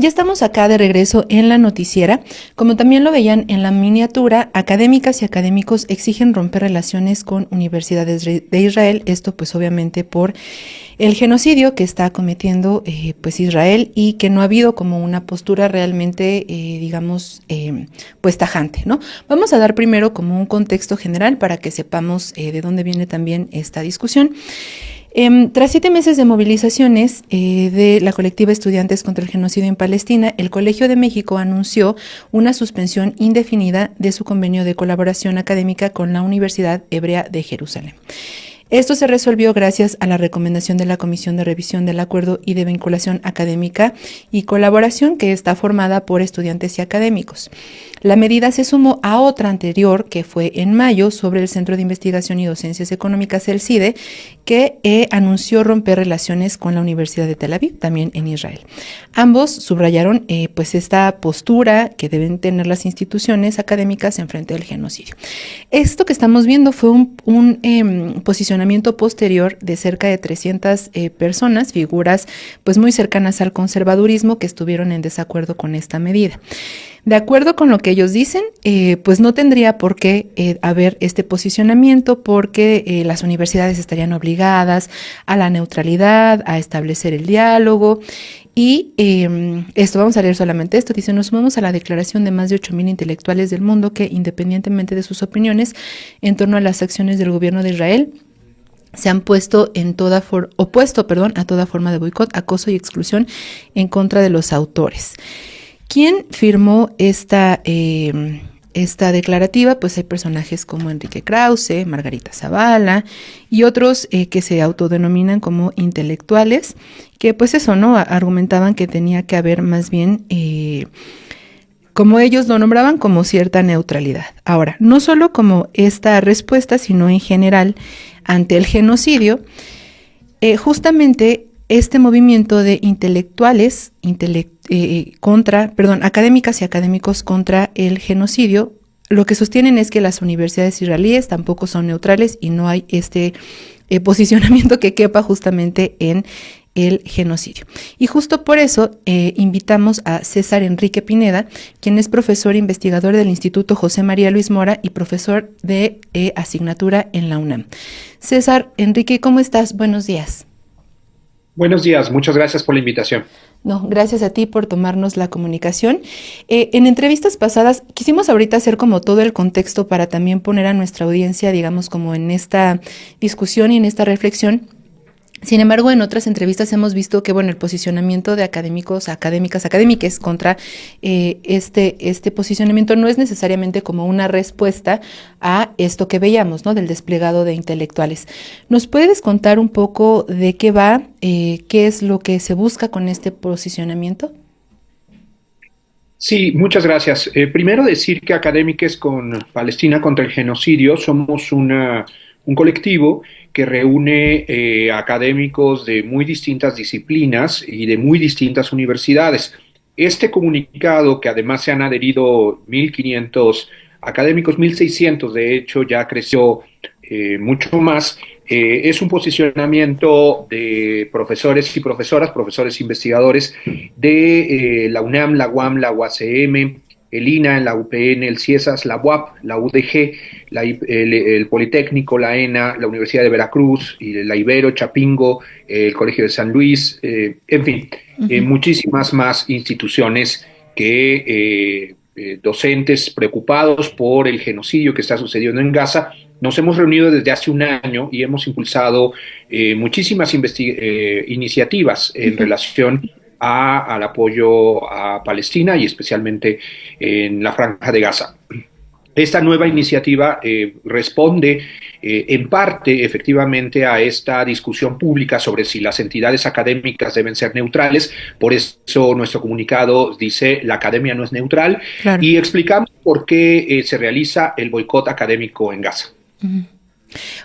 Ya estamos acá de regreso en la noticiera. Como también lo veían en la miniatura, académicas y académicos exigen romper relaciones con universidades de Israel. Esto pues obviamente por el genocidio que está cometiendo pues Israel y que no ha habido como una postura realmente digamos pues tajante, ¿no? Vamos a dar primero como un contexto general para que sepamos de dónde viene también esta discusión. Tras 7 meses de movilizaciones de la colectiva Estudiantes contra el Genocidio en Palestina, el Colegio de México anunció una suspensión indefinida de su convenio de colaboración académica con la Universidad Hebrea de Jerusalén. Esto se resolvió gracias a la recomendación de la Comisión de Revisión del Acuerdo y de Vinculación Académica y Colaboración, que está formada por estudiantes y académicos. La medida se sumó a otra anterior, que fue en mayo, sobre el Centro de Investigación y Docencias Económicas, el CIDE, que anunció romper relaciones con la Universidad de Tel Aviv, también en Israel. Ambos subrayaron pues esta postura que deben tener las instituciones académicas en frente del genocidio. Esto que estamos viendo fue un posicionamiento posterior de cerca de 300 personas, figuras pues muy cercanas al conservadurismo, que estuvieron en desacuerdo con esta medida. De acuerdo con lo que ellos dicen, pues no tendría por qué haber este posicionamiento, porque las universidades estarían obligadas a la neutralidad, a establecer el diálogo. Y esto, vamos a leer solamente esto, dice: nos sumamos a la declaración de más de 8,000 intelectuales del mundo que, independientemente de sus opiniones en torno a las acciones del gobierno de Israel, se han opuesto a toda forma de boicot, acoso y exclusión en contra de los autores. ¿Quién firmó esta declarativa? Pues hay personajes como Enrique Krause, Margarita Zavala y otros que se autodenominan como intelectuales, que pues eso, ¿no? Argumentaban que tenía que haber más bien, como ellos lo nombraban, como cierta neutralidad. Ahora, no solo como esta respuesta, sino en general ante el genocidio, justamente este movimiento de intelectuales, académicas y académicos contra el genocidio, lo que sostienen es que las universidades israelíes tampoco son neutrales y no hay este posicionamiento que quepa justamente en el genocidio. Y justo por eso invitamos a César Enrique Pineda, quien es profesor e investigador del Instituto José María Luis Mora y profesor de asignatura en la UNAM. César Enrique, ¿cómo estás? Buenos días. Buenos días, muchas gracias por la invitación. No, gracias a ti por tomarnos la comunicación. En entrevistas pasadas quisimos ahorita hacer como todo el contexto para también poner a nuestra audiencia, digamos, como en esta discusión y en esta reflexión. Sin embargo, en otras entrevistas hemos visto que, bueno, el posicionamiento de académicos, académicas contra este posicionamiento no es necesariamente como una respuesta a esto que veíamos, ¿no? Del desplegado de intelectuales. ¿Nos puedes contar un poco de qué va, qué es lo que se busca con este posicionamiento? Sí, muchas gracias. Primero decir que Académicos con Palestina contra el Genocidio somos un colectivo que reúne académicos de muy distintas disciplinas y de muy distintas universidades. Este comunicado, que además se han adherido 1,500 académicos, 1,600 de hecho, ya creció mucho más. Es un posicionamiento de profesores y profesoras, profesores investigadores de la UNAM, la UAM, la UACM, el INA, la UPN, el CIESAS, la UAP, la UDG, el Politécnico, la ENA, la Universidad de Veracruz, y la Ibero, Chapingo, el Colegio de San Luis, en fin, muchísimas más instituciones que docentes preocupados por el genocidio que está sucediendo en Gaza. Nos hemos reunido desde hace un año y hemos impulsado muchísimas iniciativas en relación al apoyo a Palestina y especialmente en la Franja de Gaza. Esta nueva iniciativa responde en parte efectivamente a esta discusión pública sobre si las entidades académicas deben ser neutrales. Por eso nuestro comunicado dice: la academia no es neutral. Claro. Y explicamos por qué se realiza el boicot académico en Gaza.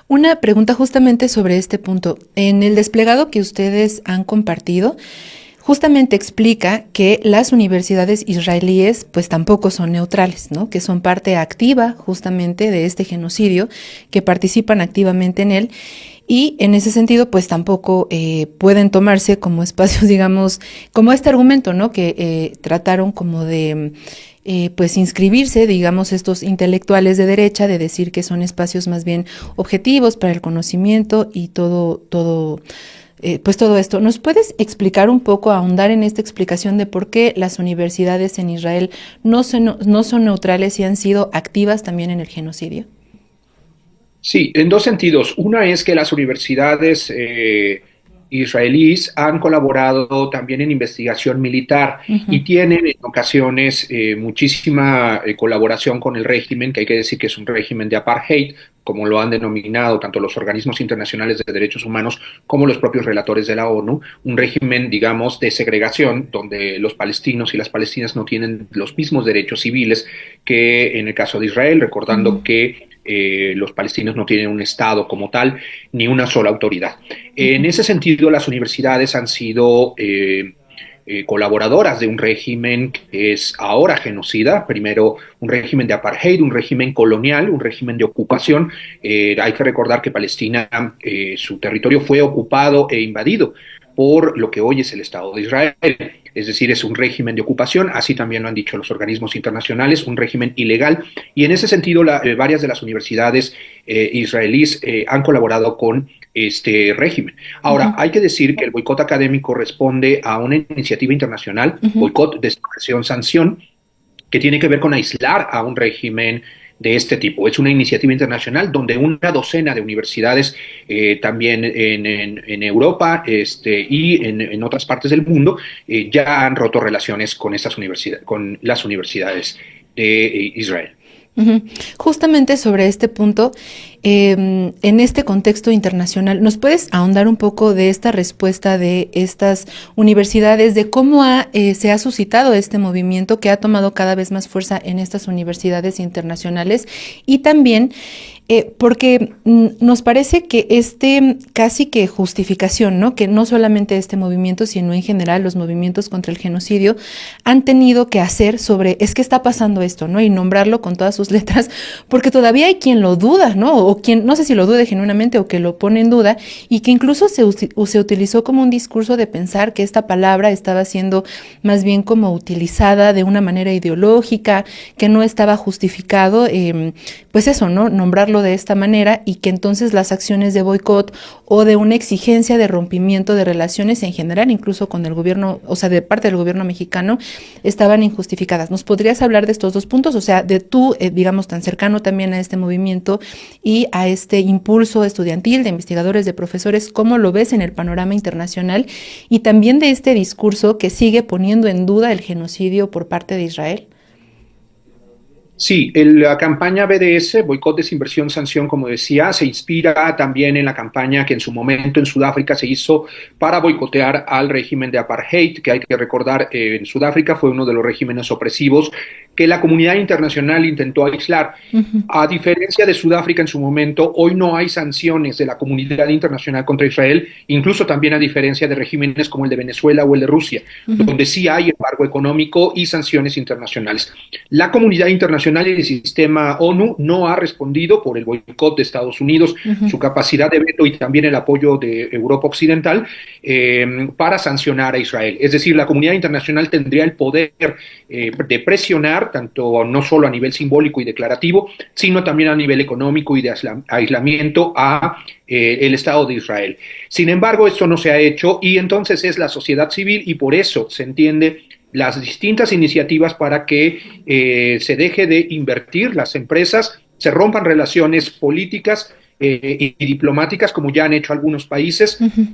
Una pregunta justamente sobre este punto. En el desplegado que ustedes han compartido, justamente explica que las universidades israelíes pues tampoco son neutrales, ¿no? Que son parte activa justamente de este genocidio, que participan activamente en él. Y en ese sentido, pues tampoco pueden tomarse como espacios, digamos, como este argumento, ¿no? Que trataron como de pues inscribirse, digamos, estos intelectuales de derecha, de decir que son espacios más bien objetivos para el conocimiento y pues todo esto. ¿Nos puedes explicar un poco, ahondar en esta explicación de por qué las universidades en Israel no son neutrales y han sido activas también en el genocidio? Sí, en dos sentidos. Una es que las universidades israelíes han colaborado también en investigación militar Uh-huh. y tienen en ocasiones muchísima colaboración con el régimen, que hay que decir que es un régimen de apartheid, como lo han denominado tanto los organismos internacionales de derechos humanos como los propios relatores de la ONU, un régimen, digamos, de segregación, donde los palestinos y las palestinas no tienen los mismos derechos civiles que en el caso de Israel, recordando Uh-huh. que los palestinos no tienen un Estado como tal, ni una sola autoridad. En Uh-huh. ese sentido, las universidades han sido colaboradoras de un régimen que es ahora genocida, primero un régimen de apartheid, un régimen colonial, un régimen de ocupación. Hay que recordar que Palestina, su territorio fue ocupado e invadido por lo que hoy es el Estado de Israel. Es decir, es un régimen de ocupación, así también lo han dicho los organismos internacionales, un régimen ilegal, y en ese sentido varias de las universidades israelíes han colaborado con este régimen. Ahora, Uh-huh. hay que decir que el boicot académico responde a una iniciativa internacional, Uh-huh. boicot, desinversión, sanción, que tiene que ver con aislar a un régimen de este tipo. Es una iniciativa internacional donde una docena de universidades, también en Europa y en otras partes del mundo, ya han roto relaciones con, con las universidades de Israel. Ujú. Justamente sobre este punto, en este contexto internacional, ¿nos puedes ahondar un poco de esta respuesta de estas universidades, de cómo se ha suscitado este movimiento que ha tomado cada vez más fuerza en estas universidades internacionales? Y también, porque nos parece que casi que justificación, ¿no? Que no solamente este movimiento, sino en general los movimientos contra el genocidio han tenido que hacer sobre, es que está pasando esto, ¿no? Y nombrarlo con todas sus letras, porque todavía hay quien lo duda, ¿no? O quien, no sé si lo dude genuinamente o que lo pone en duda, y que incluso se utilizó como un discurso de pensar que esta palabra estaba siendo más bien como utilizada de una manera ideológica, que no estaba justificado, pues eso, ¿no? Nombrarlo de esta manera, y que entonces las acciones de boicot o de una exigencia de rompimiento de relaciones en general, incluso con el gobierno, o sea, de parte del gobierno mexicano, estaban injustificadas. ¿Nos podrías hablar de estos dos puntos? O sea, de tú, digamos, tan cercano también a este movimiento y a este impulso estudiantil de investigadores, de profesores, ¿cómo lo ves en el panorama internacional? Y también de este discurso que sigue poniendo en duda el genocidio por parte de Israel. Sí, la campaña BDS, Boicot, Desinversión, Sanción, como decía, se inspira también en la campaña que en su momento en Sudáfrica se hizo para boicotear al régimen de apartheid, que hay que recordar, en Sudáfrica fue uno de los regímenes opresivos que la comunidad internacional intentó aislar. Uh-huh. A diferencia de Sudáfrica en su momento, hoy no hay sanciones de la comunidad internacional contra Israel, incluso también a diferencia de regímenes como el de Venezuela o el de Rusia, Uh-huh. donde sí hay embargo económico y sanciones internacionales. La comunidad internacional y el sistema ONU no ha respondido por el boicot de Estados Unidos, Uh-huh. su capacidad de veto y también el apoyo de Europa Occidental para sancionar a Israel. Es decir, la comunidad internacional tendría el poder de presionar, tanto no solo a nivel simbólico y declarativo, sino también a nivel económico y de aislamiento a el Estado de Israel. Sin embargo, esto no se ha hecho y entonces es la sociedad civil y por eso se entiende las distintas iniciativas para que se deje de invertir las empresas, se rompan relaciones políticas y diplomáticas, como ya han hecho algunos países, Uh-huh.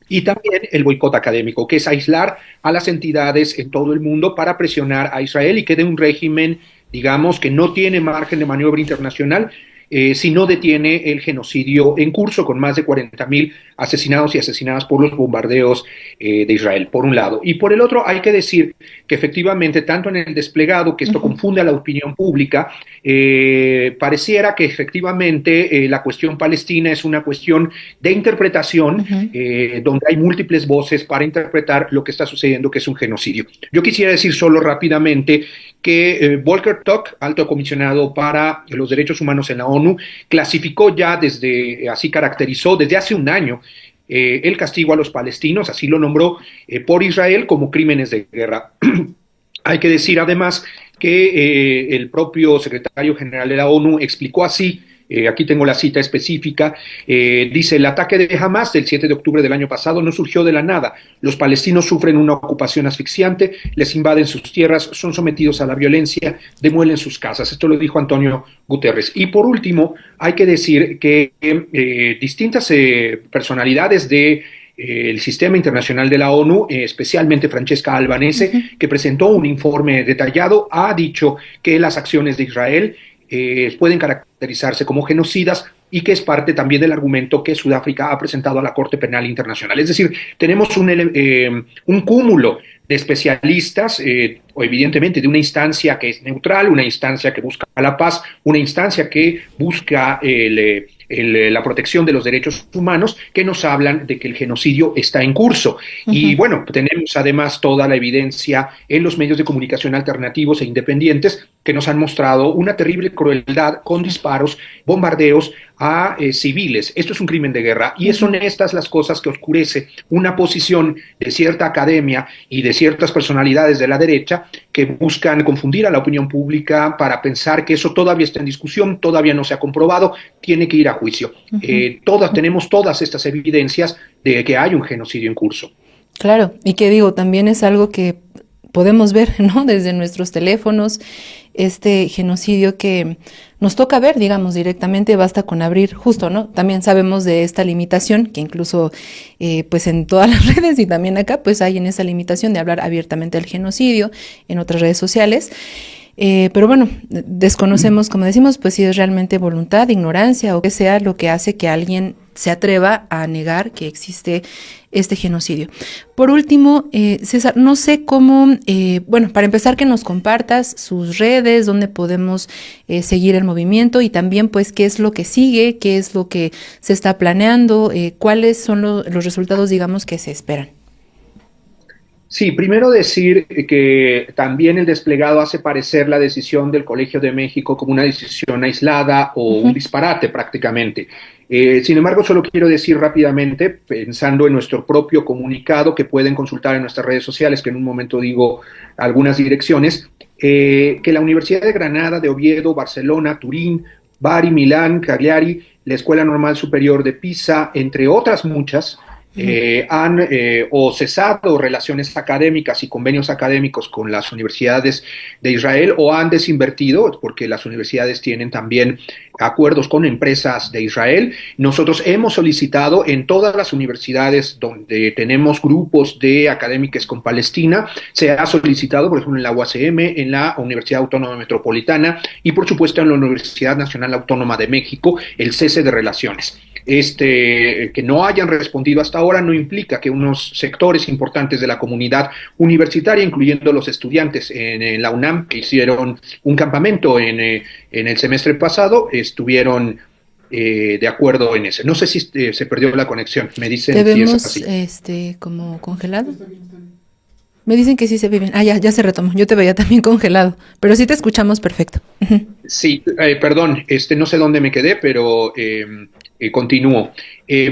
y también el boicot académico, que es aislar a las entidades en todo el mundo para presionar a Israel y que dé un régimen, digamos, que no tiene margen de maniobra internacional si no detiene el genocidio en curso, con más de 40.000 asesinados y asesinadas por los bombardeos de Israel, por un lado. Y por el otro, hay que decir que efectivamente, tanto en el desplegado, que esto confunde a la opinión pública, pareciera que efectivamente la cuestión palestina es una cuestión de interpretación, donde hay múltiples voces para interpretar lo que está sucediendo, que es un genocidio. Yo quisiera decir solo rápidamente que Volker Turk, alto comisionado para los derechos humanos en la ONU, clasificó ya así caracterizó desde hace un año el castigo a los palestinos, así lo nombró por Israel como crímenes de guerra. Hay que decir además que el propio secretario general de la ONU explicó así, aquí tengo la cita específica, dice: el ataque de Hamas del 7 de octubre del año pasado no surgió de la nada. Los palestinos sufren una ocupación asfixiante, les invaden sus tierras, son sometidos a la violencia, demuelen sus casas. Esto lo dijo Antonio Guterres. Y por último, hay que decir que distintas personalidades el sistema internacional de la ONU, especialmente Francesca Albanese, que presentó un informe detallado, ha dicho que las acciones de Israel pueden caracterizarse como genocidas y que es parte también del argumento que Sudáfrica ha presentado a la Corte Penal Internacional. Es decir, tenemos un cúmulo de especialistas, o evidentemente de una instancia que es neutral, una instancia que busca la paz, una instancia que busca la protección de los derechos humanos, que nos hablan de que el genocidio está en curso. Y bueno, tenemos además toda la evidencia en los medios de comunicación alternativos e independientes que nos han mostrado una terrible crueldad con disparos, bombardeos a civiles. Esto es un crimen de guerra y son estas las cosas que oscurece una posición de cierta academia y de ciertas personalidades de la derecha que buscan confundir a la opinión pública para pensar que eso todavía está en discusión, todavía no se ha comprobado, tiene que ir a juicio. Tenemos todas estas evidencias de que hay un genocidio en curso. Claro, y que digo, también es algo que podemos ver, ¿no? Desde nuestros teléfonos, este genocidio que nos toca ver, digamos, directamente, basta con abrir justo, ¿no? También sabemos de esta limitación, que incluso pues en todas las redes y también acá, pues hay en esa limitación de hablar abiertamente del genocidio en otras redes sociales. Pero bueno, desconocemos, como decimos, pues si es realmente voluntad, ignorancia o que sea lo que hace que alguien se atreva a negar que existe este genocidio. Por último, César, no sé cómo, bueno, para empezar que nos compartas sus redes, dónde podemos seguir el movimiento y también pues qué es lo que sigue, qué es lo que se está planeando, cuáles son los resultados, digamos, que se esperan. Sí, primero decir que también el desplegado hace parecer la decisión del Colegio de México como una decisión aislada o un disparate prácticamente. Sin embargo, solo quiero decir rápidamente, pensando en nuestro propio comunicado que pueden consultar en nuestras redes sociales, que en un momento digo algunas direcciones, que la Universidad de Granada, de Oviedo, Barcelona, Turín, Bari, Milán, Cagliari, la Escuela Normal Superior de Pisa, entre otras muchas, han cesado relaciones académicas y convenios académicos con las universidades de Israel o han desinvertido, porque las universidades tienen también acuerdos con empresas de Israel. Nosotros hemos solicitado en todas las universidades donde tenemos grupos de académicos con Palestina, se ha solicitado, por ejemplo, en la UACM, en la Universidad Autónoma Metropolitana y, por supuesto, en la Universidad Nacional Autónoma de México, el cese de relaciones. Que no hayan respondido hasta ahora no implica que unos sectores importantes de la comunidad universitaria, incluyendo los estudiantes en la UNAM, que hicieron un campamento en el semestre pasado, estuvieron de acuerdo en ese. No sé si se perdió la conexión, me dicen. ¿Te vemos si es así. Como congelado? Me dicen que sí se ve bien. Ah, ya se retomó. Yo te veía también congelado, pero sí te escuchamos perfecto. Sí, perdón, no sé dónde me quedé, pero continúo.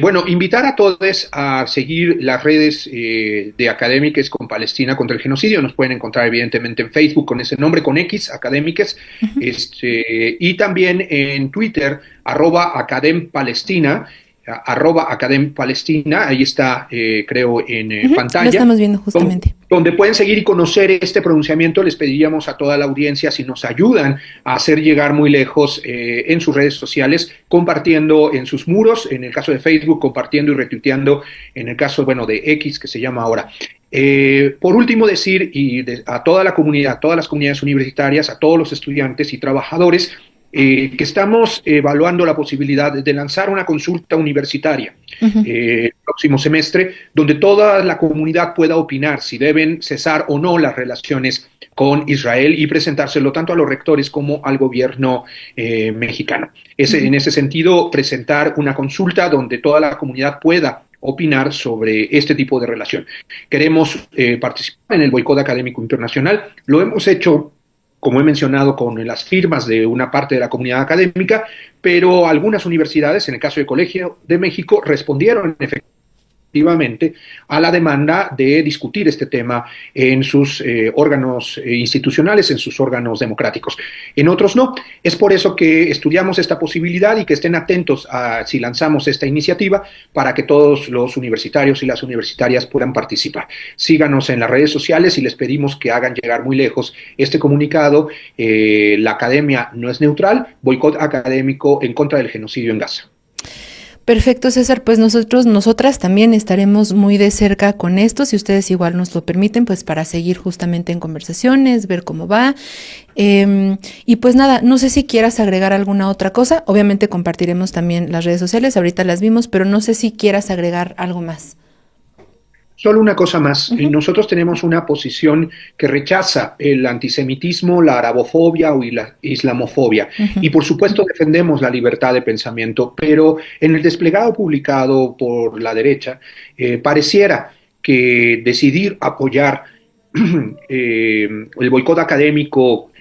Bueno, invitar a todos a seguir las redes de Académicas con Palestina contra el Genocidio. Nos pueden encontrar evidentemente en Facebook con ese nombre, con X, Académicas, y también en Twitter, @AcademPalestina, @AcademPalestina, ahí está, creo, en pantalla. Lo estamos viendo justamente. Donde pueden seguir y conocer este pronunciamiento. Les pediríamos a toda la audiencia si nos ayudan a hacer llegar muy lejos en sus redes sociales, compartiendo en sus muros, en el caso de Facebook, compartiendo y retuiteando en el caso, bueno, de X, que se llama ahora. Por último, decir a toda la comunidad, a todas las comunidades universitarias, a todos los estudiantes y trabajadores, que estamos evaluando la posibilidad de lanzar una consulta universitaria el próximo semestre, donde toda la comunidad pueda opinar si deben cesar o no las relaciones con Israel y presentárselo tanto a los rectores como al gobierno mexicano. En ese sentido, presentar una consulta donde toda la comunidad pueda opinar sobre este tipo de relación. Queremos participar en el boicot académico internacional. Lo hemos hecho, como he mencionado, con las firmas de una parte de la comunidad académica, pero algunas universidades, en el caso del Colegio de México, respondieron efectivamente a la demanda de discutir este tema en sus órganos institucionales, en sus órganos democráticos. En otros no. Es por eso que estudiamos esta posibilidad y que estén atentos a si lanzamos esta iniciativa para que todos los universitarios y las universitarias puedan participar. Síganos en las redes sociales y les pedimos que hagan llegar muy lejos este comunicado. La academia no es neutral, boicot académico en contra del genocidio en Gaza. Perfecto, César, pues nosotras también estaremos muy de cerca con esto, si ustedes igual nos lo permiten, pues para seguir justamente en conversaciones, ver cómo va. Y pues nada, no sé si quieras agregar alguna otra cosa, obviamente compartiremos también las redes sociales, ahorita las vimos, pero no sé si quieras agregar algo más. Solo una cosa más. Nosotros tenemos una posición que rechaza el antisemitismo, la arabofobia o la islamofobia. Y por supuesto defendemos la libertad de pensamiento, pero en el desplegado publicado por la derecha, pareciera que decidir apoyar el boicot académico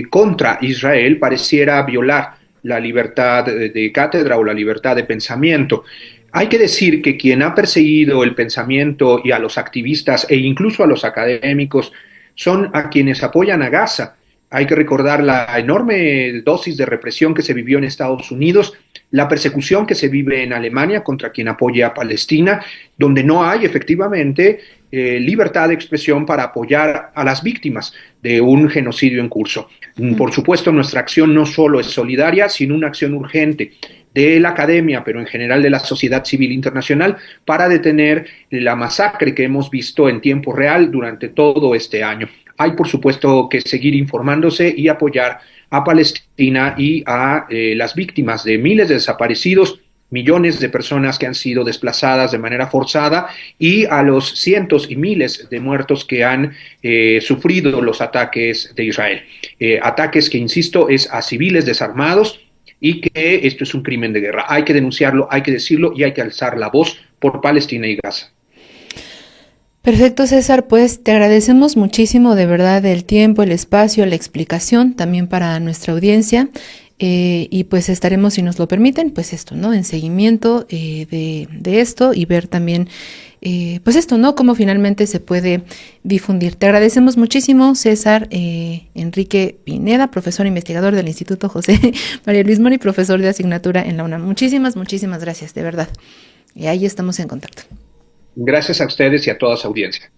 contra Israel pareciera violar la libertad de cátedra o la libertad de pensamiento. Hay que decir que quien ha perseguido el pensamiento y a los activistas e incluso a los académicos son a quienes apoyan a Gaza. Hay que recordar la enorme dosis de represión que se vivió en Estados Unidos, la persecución que se vive en Alemania contra quien apoya a Palestina, donde no hay efectivamente libertad de expresión para apoyar a las víctimas de un genocidio en curso. Por supuesto, nuestra acción no solo es solidaria, sino una acción urgente de la academia, pero en general de la sociedad civil internacional, para detener la masacre que hemos visto en tiempo real durante todo este año. Hay, por supuesto, que seguir informándose y apoyar a Palestina y a las víctimas de miles de desaparecidos, millones de personas que han sido desplazadas de manera forzada y a los cientos y miles de muertos que han sufrido los ataques de Israel. Ataques que, insisto, es a civiles desarmados, y que esto es un crimen de guerra. Hay que denunciarlo, hay que decirlo y hay que alzar la voz por Palestina y Gaza. Perfecto, César, pues te agradecemos muchísimo de verdad el tiempo, el espacio, la explicación también para nuestra audiencia. Y pues estaremos, si nos lo permiten, pues esto, ¿no? En seguimiento de esto y ver también, pues esto, ¿no? Cómo finalmente se puede difundir. Te agradecemos muchísimo, César Enrique Pineda, profesor investigador del Instituto José María Luis Mora y profesor de asignatura en la UNAM. Muchísimas gracias, de verdad. Y ahí estamos en contacto. Gracias a ustedes y a toda su audiencia.